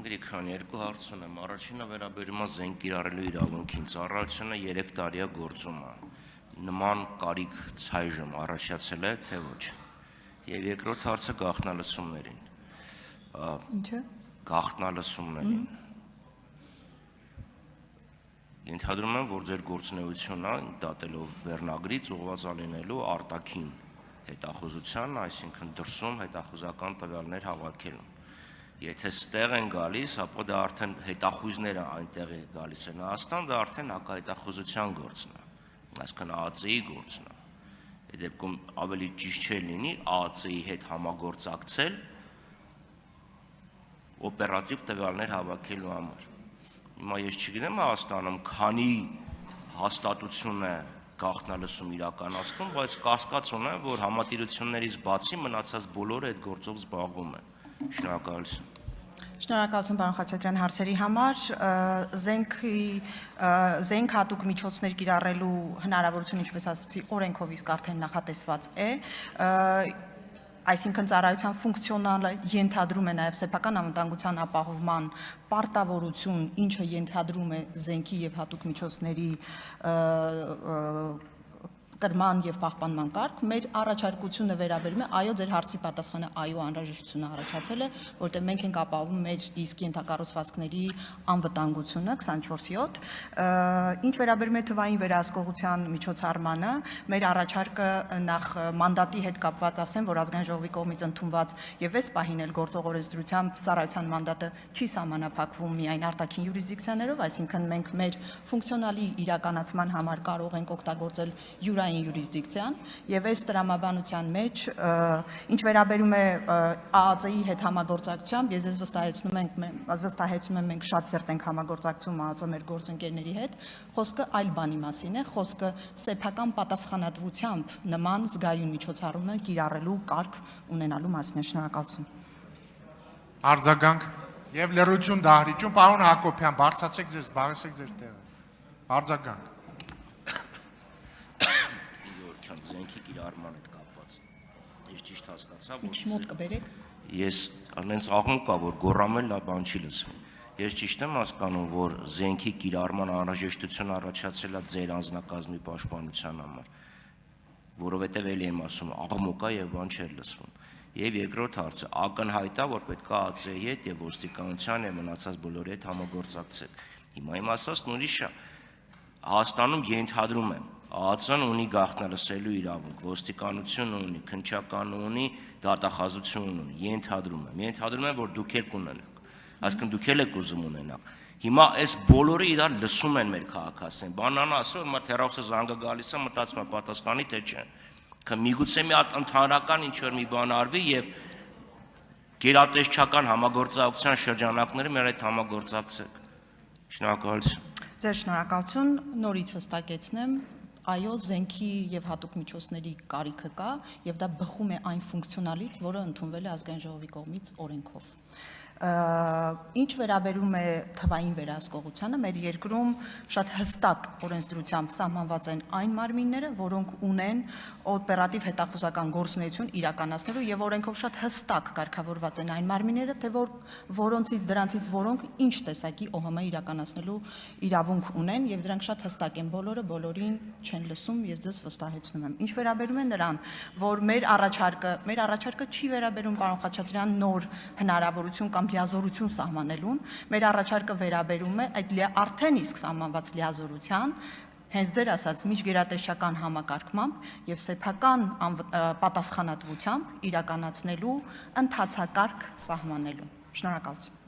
Գրիգորյան, երկու հարց ունեմ, առաջինը վերաբերում է զենք կիրառելու իրավունքին, ծառայությունը 3 տարի է գործում է, նման կարիք ցայժմ առաջացել է, թե ոչ, և երկրորդ հարցը գաղտնալսումներին, Ինչը? Գաղտնալսումներին, ենթադրում եմ, որ ձեր գործունեությունը դատելով վերնագրից ուղղված լինելու արտաքին հետախուզության, այսինքն դրսում հետախուզական տվյալներ հավաքելուն, եթե ստեղ են գալիս, ապա դա արդեն հետախույզները այնտեղ է գալիս են Հայաստան, դա արդեն հակահետախուզության գործն է, այսինքն ԱԱԾ-ի գործն է, այդ դեպքում ավելի ճիշտ չէ լինի ԱԱԾ-ի հետ համագործակցել օպերատիվ տվյալներ հավաքելու համար։ Հիմա ես չգիտեմ Հայաստանում քանի հաստատություն է գաղտնալսում իրականացնում, բայց կասկած ունեմ, որ համատիրություններից բացի մնացած բոլորը այդ գործով զբաղվում են։ Շնորհակալություն։ Շնորհակալություն պարոն Խաչատրյան հարցերի համար, զենք հատուկ միջոցներ կիրառելու հնարավորություն, ինչպես ասացի, օրենքով իսկ արդեն նախատեսված է, այսինքն ծառայության ֆունկցիոնալը ենթադրում է նաև սեփական անվտանգության ապահովման պարտավորություն, ինչը ենթադրում է զենքի և հատուկ միջոցների կրման և պահպանման կարգ, մեր առաջարկությունը վերաբերում է, այո, ձեր հարցի պատասխանը այո անհրաժեշտությունը առաջացել է, որտեղ մենք ենք ապահովում մեր իսկ ենթակառուցվածքների անվտանգությունը 24/7, ինչ վերաբերում է թվային վերահսկողության միջոցառմանը, մեր առաջարկը նախ մանդատի հետ կապված ասեմ, որ ազգային ժողովի կողմից ընդունված և այս պահին էլ գործող օրենսդրությամբ ծառայության մանդատը չի սահմանափակվում միայն արտաքին յուրիսդիկցիաներով, այսինքն մենք մեր ֆունկցիոնալի իրականացման համար կարող ենք օգտագործել յուրիսդիկցիան և այս տրամաբանության մեջ, ինչ վերաբերում է ԱԱԾ-ի հետ համագործակցությամբ, ես ձեզ վստահեցնում եմ, մենք շատ սերտ ենք համագործակցում ԱԱԾ մեր գործընկերների հետ, խոսքը այլ բանի մասին է, խոսքը սեփական պատասխանատվությամբ նման զգայուն միջոցառումը կիրառելու կարգ ունենալու մասին է, շնորհակալություն։ Արձագանք և լրություն դահլիճում, պարոն Հակոբյան, բարձրացեք ձեզ, զբաղեցեք ձեր տեղը, արձագանք։ Զենքի կիրառման հետ կապված, ես ճիշտ հասկացա, Ինչի մոտ կբերեք։ Ես անենց աղմուկ կա, որ գոռամել լավ բան չի լսվում, ես ճիշտ եմ հասկանում, որ զենքի կիրառման անհրաժեշտություն առաջացել է ձեր անձնակազմի պաշտպանության համար, որովհետև էլի եմ ասում, աղմուկ կա և բան չէր լսվում, և երկրորդ հարցը, ակնհայտ է, որ պետք է ԱԱԾ-ի հետ և ոստիկանության և մնացած բոլորի հետ համագործակցել, հիմա իմ ասածն ուրիշ է, Հայաստանում ենթադրում եմ, ԱԱԾ-ն ունի գաղտնալսելու իրավունք, ոստիկանությունը ունի, քննչականը ունի, դատախազությունը ունի, ենթադրում եմ, որ դուք եք ունենաք, այսինքն դուք եք ուզում ունենաք։ Հիմա այս բոլորը իրար լսում են մեր քաղաքացիներին, բանան ասում, որ թերախոսը զանգը գալիս է, մտածում է պատասխանի, թե չէ։ Միգուցե մի հատ ընդհանրական ինչ-որ մի բան արվի և գերատեսչական համագործակցության շրջանակները մեր հետ համագործակցեք։ Շնորհակալություն։ Ձեր շնորհակալություն, նորից հստակեցնեմ, այո, զենքի և հատուկ միջոցների կարիքը կա և դա բխում է այն ֆունկցիոնալից, որը ընդունվել է ազգային ժողովի կողմից օրենքով։ Ինչ վերաբերում է թվային վերահսկողությանը, մեր երկրում շատ հստակ օրենսդրությամբ սահմանված են այն մարմինները, որոնք ունեն օպերատիվ հետախուզական գործունեություն իրականացնելու և օրենքով շատ հստակ կարգավորված են այն մարմինները, թե դրանցից որոնք ինչ տեսակի ՕՀՄ իրականացնելու իրավունք ունեն և դրանք շատ հստակ են, բոլորին չեն լսում և ձեզ վստահեցնում եմ։ Ինչ վերաբերում է նրան, որ մեր առաջարկը չի վերաբերում պարոն Խաչատրյան նոր հնարավորություն կամ լիազորություն սահմանելուն, մեր առաջարկը վերաբերում է այդ արդեն իսկ սահմանված լիազորության, հենց ձեր ասած միջգերատեսչական համակարգմամբ և սեփական պատասխանատվությամբ իրականացնելու ընթացակարգ սահմանելու։ Շնորհակալություն։